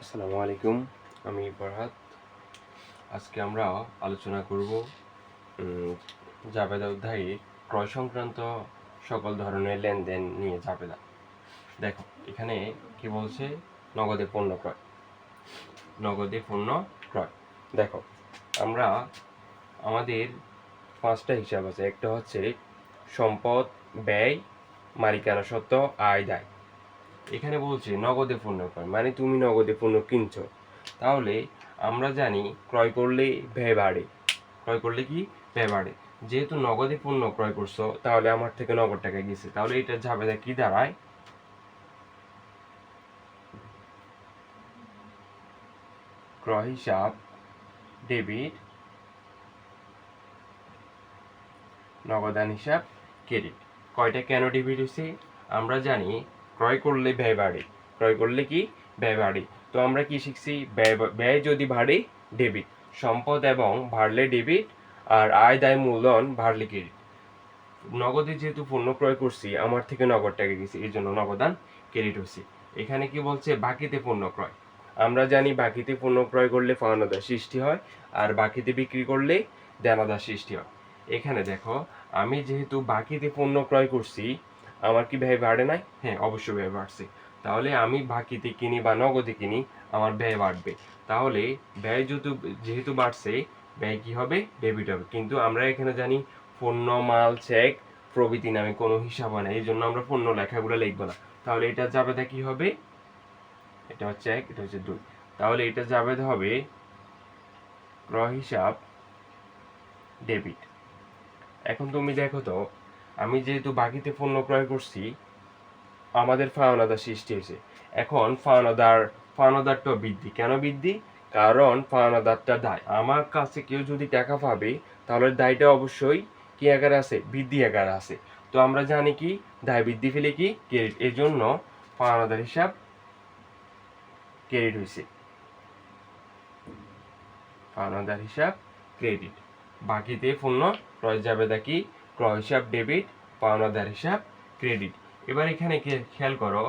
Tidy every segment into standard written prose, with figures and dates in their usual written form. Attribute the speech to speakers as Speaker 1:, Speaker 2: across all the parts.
Speaker 1: আসসালামু আলাইকুম। আমি ফরহাদ। আজকে আমরা আলোচনা করব জাবেদা অধ্যায়ের ক্রয় সংক্রান্ত সকল ধরনের লেনদেন নিয়ে জাবেদা। দেখো এখানে কি বলছে, নগদে পণ্য ক্রয়। নগদে পণ্য ক্রয় দেখো আমরা আমাদের পাঁচটা হিসাব আছে। একটা হচ্ছে সম্পদ, ব্যয়, মালিকানা সত্ত্ব, আয়, দায়। এখানে বলছে নগদে পণ্য ক্রয়, মানে তুমি নগদে পণ্য কিনছো, তাহলে আমরা জানি ক্রয় করলে ব্যয় বাড়ে। ক্রয় করলে কি ব্যয় বাড়ে? যেহেতু নগদে পণ্য ক্রয় করছো, তাহলে আমার থেকে নগদ টাকা গেছে, তাহলে এটা ঝামেলা কি দাঁড়ায়? ক্রয় হিসাব ডেবিট, নগদান হিসাব ক্রেডিট। কয়টা কেন ডেবিট হয়েছে? আমরা জানি ক্রয় করলে ব্যয় বাড়ে। ক্রয় করলে কি ব্যয় বাড়ে? তো আমরা কি শিখছি? ব্যয় যদি বাড়ে ডেবিট, সম্পদ এবং বাড়লে ডেবিট, আর আয় দায় মূলধন বাড়লে ক্রেডিট। নগদে যেহেতু পণ্য ক্রয় করছি, আমার থেকে নগদ টাকা গেছে, এই জন্য নগদান ক্রেডিট হচ্ছে। এখানে কি বলছে? বাকিতে পণ্য ক্রয়। আমরা জানি বাকিতে পণ্য ক্রয় করলে পাওনাদার সৃষ্টি হয়, আর বাকিতে বিক্রি করলে দেনাদার সৃষ্টি হয়। এখানে দেখো, আমি যেহেতু বাকিতে পণ্য ক্রয় করছি, আমার কি ব্যয় বাড়ে নাই? হ্যাঁ, অবশ্যই ব্যয় বাড়ছে। তাহলে আমি বাকিতে কিনি বা নগদে কিনি, আমার ব্যয় বাড়বে। তাহলে ব্যয় যেহেতু বাড়ছে, ব্যয় কি হবে? ডেবিট হবে। কিন্তু আমরা এখানে জানি পণ্য, মাল, চেক প্রভৃতি নামে কোনো হিসাব হয় না, এই জন্য আমরা পণ্য লেখাগুলো লিখবো না। তাহলে এটা জাবেদা কি হবে? এটা হচ্ছে 1, এটা হচ্ছে 2। তাহলে এটা জাবেদা হবে ক্রয় হিসাব ডেবিট। এখন তুমি দেখো তো, আমি যেহেতু বাকিতে পণ্য ক্রয় করছি, আমাদের পাওনাদার সৃষ্টি হয়েছে। এখন পাওনাদারটা বৃদ্ধি। কেন বৃদ্ধি? কারণ পাওনাদারটা দায়। আমার কাছে কেউ যদি টাকা পাবে, তাহলে দায়টা অবশ্যই কি আকারে আছে? বৃদ্ধি আকারে আছে। তো আমরা জানি কি দায় বৃদ্ধি পেলে কি ক্রেডিট, এই জন্য পাওনাদার হিসাব ক্রেডিট হয়েছে। পাওনাদার হিসাব ক্রেডিট। বাকিতে পণ্য ক্রয় জাবেদা কি? ক্রয় হিসাব ডেবিট, পাওনাদার হিসাব ক্রেডিট। এবার এখানে খেয়াল করো,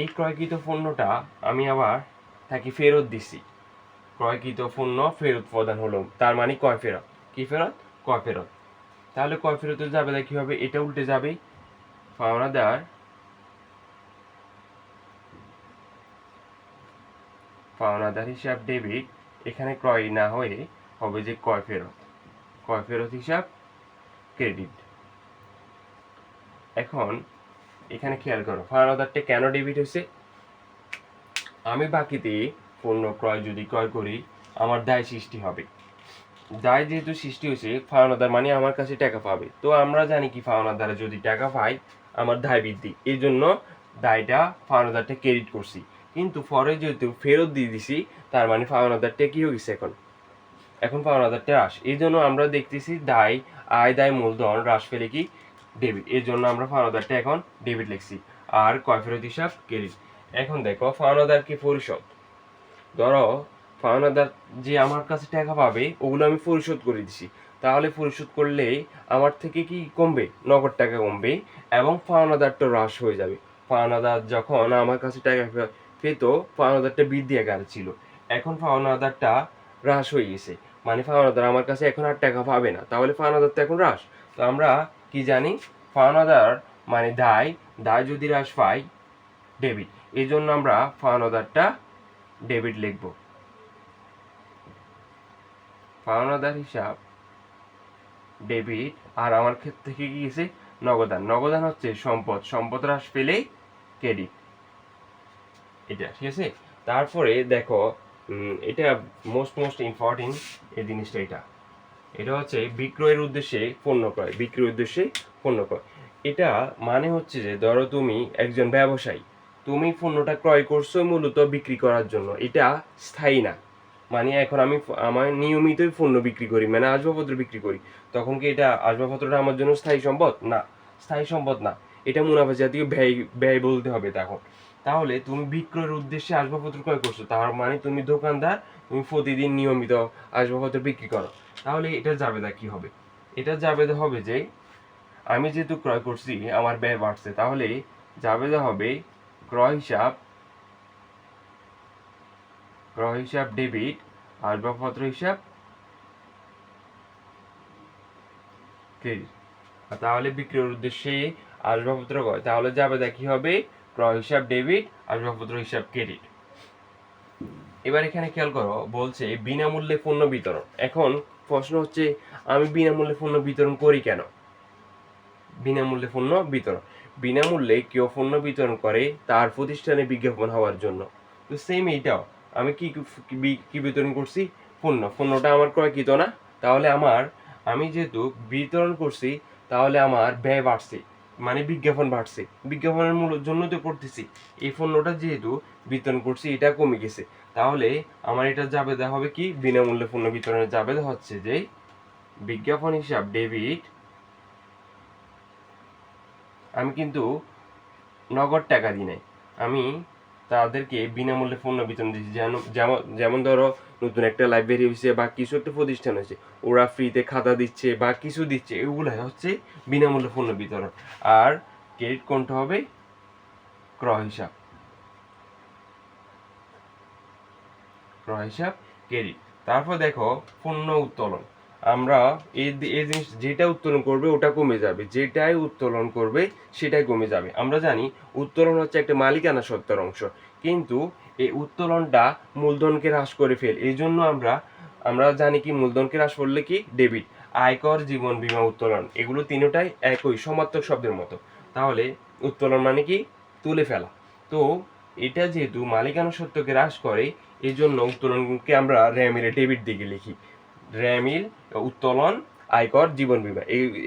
Speaker 1: এই ক্রয়কৃত পণ্যটা আমি আবার তাকে ফেরত দিছি। ক্রয়কৃত পণ্য ফেরত প্রদান হলো, তার মানে কয় ফেরত? কি ফেরত? কয় ফেরত। তাহলে কয় ফেরতের জাবেদা কি হবে? এটা উল্টে যাবে। পাওনাদার হিসাব ডেবিট, এখানে ক্রয় না হয়ে হবে যে কয় ফেরত। কয় ফেরত হিসাব ক্রেডিট। এখন এখানে খেয়াল করো, পাওনাদারটা কেন ডেবিট হয়েছে? আমি বাকিতে পণ্য যদি ক্রয় করি, আমার দায় সৃষ্টি হবে। দায় যেহেতু সৃষ্টি হয়েছে, পাওনাদার মানে আমার কাছে টাকা পাবে। তো আমরা জানি কি পাওনাদারে যদি টাকা পাই, আমার দায় বৃদ্ধি, এই জন্য দায়টা পাওনাদারটা ক্রেডিট করছি। কিন্তু পরে যেহেতু ফেরত দিয়ে দিছি, তার মানে পাওনাদারটা কি হয়ে গেছে? এখন পাওনাদারটা হ্রাস, এই জন্য আমরা দেখতেছি দায়, আয় দায় মূলধন হ্রাস পেলে কি ডেবিট, এর জন্য আমরা পাওনাদারটা এখন ডেবিট লিখছি। আর কয় ফেরত হিসাব ক্রেডিট। এখন দেখো, পাওনাদার কি পরিশোধ। ধরো পাওনাদার যে আমার কাছে টাকা পাবে, ওগুলো আমি পরিশোধ করে দিছি। তাহলে পরিশোধ করলে আমার থেকে কি কমবে? নগদ টাকা কমবে, এবং পাওনাদারটা হ্রাস হয়ে যাবে। পাওনাদার যখন আমার কাছে টাকা পেত, পাওনাদারটা বৃদ্ধি আকারে ছিল। এখন পাওনাদারটা হ্রাস হয়ে গেছে, মানে পাওনাদার আমার কাছে এখন আর টাকা পাবে না, তাহলে পাওনাদার তো এখন হ্রাস। তো আমরা কি জানি? পাওনাদার মানে দায়, দায় যদি হ্রাস পায় ডেবিট, এই জন্য আমরা পাওনাদারটা ডেবিট লিখব। পাওনাদার হিসাব ডেবিট। আর আমার ক্ষেত্রে কি গেছে? নগদান। নগদান হচ্ছে সম্পদ, সম্পদ হ্রাস পেলেই ক্রেডিট। এটা ঠিক আছে। তারপরে দেখো, এটা মোস্ট ইম্পর্টেন্ট এই জিনিসটা। এটা হচ্ছে বিক্রয়ের উদ্দেশ্যে পণ্য ক্রয়। বিক্রয়ের উদ্দেশ্যে পণ্য ক্রয়, এটা মানে হচ্ছে যে ধরো তুমি একজন ব্যবসায়ী, তুমি পণ্যটা ক্রয় করছো মূলত বিক্রি করার জন্য, এটা স্থায়ী না। মানে এখন আমি আমার নিয়মিতই পণ্য বিক্রি করি, মানে আসবাবপত্র বিক্রি করি, তখন কি এটা আসবাবপত্রটা আমার জন্য স্থায়ী সম্পদ? না, স্থায়ী সম্পদ না। এটা মুনাফা জাতীয় ব্যয়, ব্যয় বলতে হবে তখন। তাহলে তুমি বিক্রয়ের উদ্দেশ্যে আসবাবপত্র ক্রয় করছো, তার মানে তুমি দোকানদার, তুমি প্রতিদিন নিয়মিত আসবাবপত্র বিক্রি করো। তাহলে এটা জাবেদা কি হবে? এটা জাবেদা হবে যে আমি যেহেতু ক্রয় করছি, আমার ব্যয় বাড়ছে, তাহলে জাবেদা হবে ক্রয় হিসাব ক্রয় হিসাব ডেবিট, আসবাবপত্র হিসাব ক্রেডিট। তাহলে বিক্রয়ের উদ্দেশ্যে আসবাবপত্র ক্রয়, তাহলে জাবেদা কি হবে? ক্রয় হিসাব ডেবিট, আসবাবপত্র হিসাব ক্রেডিট। এবার এখানে খেয়াল করো, বলছে বিনামূল্যে পণ্য বিতরণ। এখন প্রশ্ন হচ্ছে, আমি বিনামূল্যে পণ্য বিতরণ করি কেন? বিনামূল্যে পণ্য বিতরণ, বিনামূল্যে কেউ পণ্য বিতরণ করে তার প্রতিষ্ঠানে বিজ্ঞাপন হওয়ার জন্য। তো সেম এইটাও, আমি কি বিতরণ করছি? পণ্যটা আমার ক্রয়কৃত না, তাহলে আমি যেহেতু বিতরণ করছি, তাহলে আমার ব্যয় বাড়ছে, মানে বিজ্ঞাপন বাড়ছে, বিজ্ঞাপনের জন্য তো করতেছি। এই পণ্যটা যেহেতু বিতরণ করছি, এটা কমে গেছে, তাহলে আমার এটা জাবেদা হবে কি? বিনামূল্যে পণ্য বিতরণের জাবেদা হচ্ছে যে বিজ্ঞাপন হিসাব ডেবিট, আমি কিন্তু নগদ টাকা দিই নাই, আমি তাদেরকে বিনামূল্যে পণ্য বিতরণ দিচ্ছি। যেমন ধরো নতুন একটা লাইব্রেরি হয়েছে বা কিছু একটা প্রতিষ্ঠান হয়েছে, ওরা ফ্রিতে খাতা দিচ্ছে বা কিছু দিচ্ছে, এগুলো হচ্ছে বিনামূল্যে পণ্য বিতরণ। আর ক্রেডিট কোনটা হবে? ক্রয় হিসাব, ক্রেডিট। তারপর দেখো পণ্য উত্তোলন, আমরা এই জিনিস যেটা উত্তোলন করবে ওটা কমে যাবে, যেটাই উত্তোলন করবে সেটাই কমে যাবে। আমরা জানি উত্তোলন হচ্ছে একটা মালিকানা সত্ত্বের অংশ, কিন্তু এই উত্তোলনটা মূলধনকে হ্রাস করে এই জন্য আমরা জানি কি মূলধনকে হ্রাস করলে কি? ডেবিট। আয়কর, জীবন বীমা, উত্তোলন, এগুলো তিনটাই একই সমার্থক শব্দের মতো। তাহলে উত্তোলন মানে কি? তুলে ফেলা। তো এটা যেহেতু মালিকানা সত্ত্বকে হ্রাস করে, এই জন্য উত্তোলনকে আমরা র্যামিলে ডেবিট দিকে লিখি। র্যামিল, উত্তোলন, আয়কর, জীবন বীমা,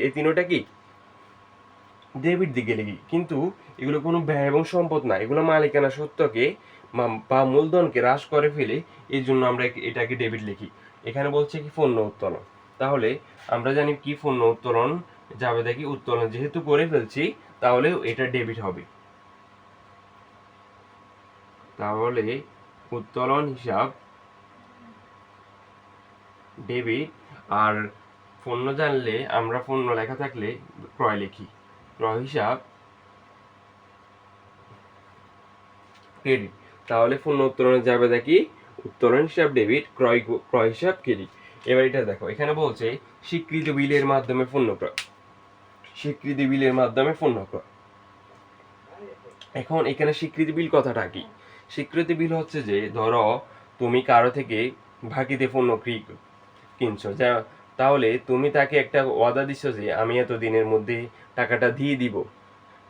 Speaker 1: এই তিনটা কি? ডেবিট দিকে লিখি। কিন্তু এগুলো কোনো ব্যয় এবং সম্পদ না, এগুলো মালিকানা সত্ত্বকে বা মূলধনকে হ্রাস করে ফেলে, এই জন্য আমরা এটাকে ডেবিট লিখি। এখানে বলছে কি? পণ্য উত্তোলন। তাহলে আমরা জানি কি পণ্য উত্তোলন যাবে, দেখি উত্তোলন যেহেতু করে ফেলছি, তাহলে এটা ডেবিট হবে। তাহলে উত্তোলন হিসাব ডেবিট। আর পণ্য জানলে আমরা পণ্য লেখা থাকলে ক্রয় লিখি, ক্রয় হিসাব ক্রেডিট। তাহলে পণ্য উত্তোলনের যাবে দেখি উত্তোলন হিসাব ডেবিট, ক্রয় হিসাব ক্রেডিট। এবার এটা দেখো, এখানে বলছে স্বীকৃত বিলের মাধ্যমে পণ্য ক্রয়, স্বীকৃতি বিলের মাধ্যমে পণ্য ক্রয়। এখন এখানে স্বীকৃতি বিল কথাটা কি? স্বীকৃতি বিল হচ্ছে যে, ধরো তুমি কারো থেকে বাকিতে পণ্য কিনছো, তাহলে তুমি তাকে একটা ওয়াদা দিচ্ছ যে আমি এত দিনের মধ্যে টাকাটা দিয়ে দিব,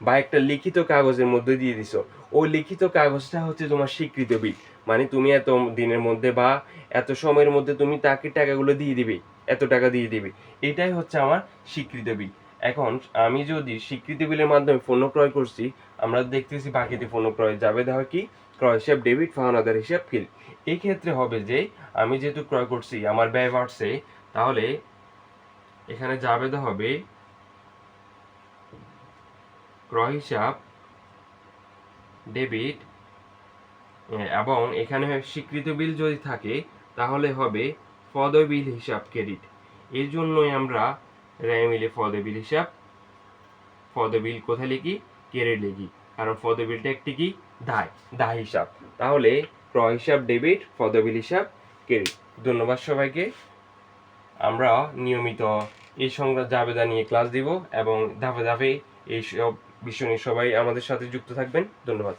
Speaker 1: বা একটা লিখিত কাগজের মধ্যে দিয়ে দিছো। ওই লিখিত কাগজটা হচ্ছে তোমার স্বীকৃত বিল, মানে তুমি এত দিনের মধ্যে বা এত সময়ের মধ্যে তুমি তাকে টাকাগুলো দিয়ে দিবে, এত টাকা দিয়ে দিবে, এটাই হচ্ছে আমার স্বীকৃত বিল। এখন আমি যদি স্বীকৃতি বিলের মাধ্যমে পণ্য ক্রয় করছি, আমরা দেখতেছি বাকিতে পণ্য ক্রয় যাবে দেওয়া কি? ক্রয় হিসাব ডেবিট, পাওনাদার হিসাব ক্রেডিট। এই ক্ষেত্রে হবে যে আমি যেহেতু ক্রয় করছি, আমার ব্যয় বাড়ছে, তাহলে এখানে জাবেদা হবে ক্রয় হিসাব ডেবিট, এবং এখানে স্বীকৃত বিল যদি থাকে তাহলে হবে পদবিল হিসাব ক্রেডিট। এর জন্যই আমরা র্যামিলে পদবিল হিসাব, পদবিল কোথায় লিখি? ক্রেডিট লিখি, কারণ পদবিলটা একটি কি? দায় হিসাব। তাহলে ক্রয় হিসাব ডেবিট, পদবিল হিসাব ক্রেডিট। ধন্যবাদ সবাইকে। আমরা নিয়মিত এই সংক্রান্ত জাবেদা নিয়ে ক্লাস দিব এবং ধাপে ধাপে এই সব বিষয় নিয়ে সবাই আমাদের সাথে যুক্ত থাকবেন। ধন্যবাদ।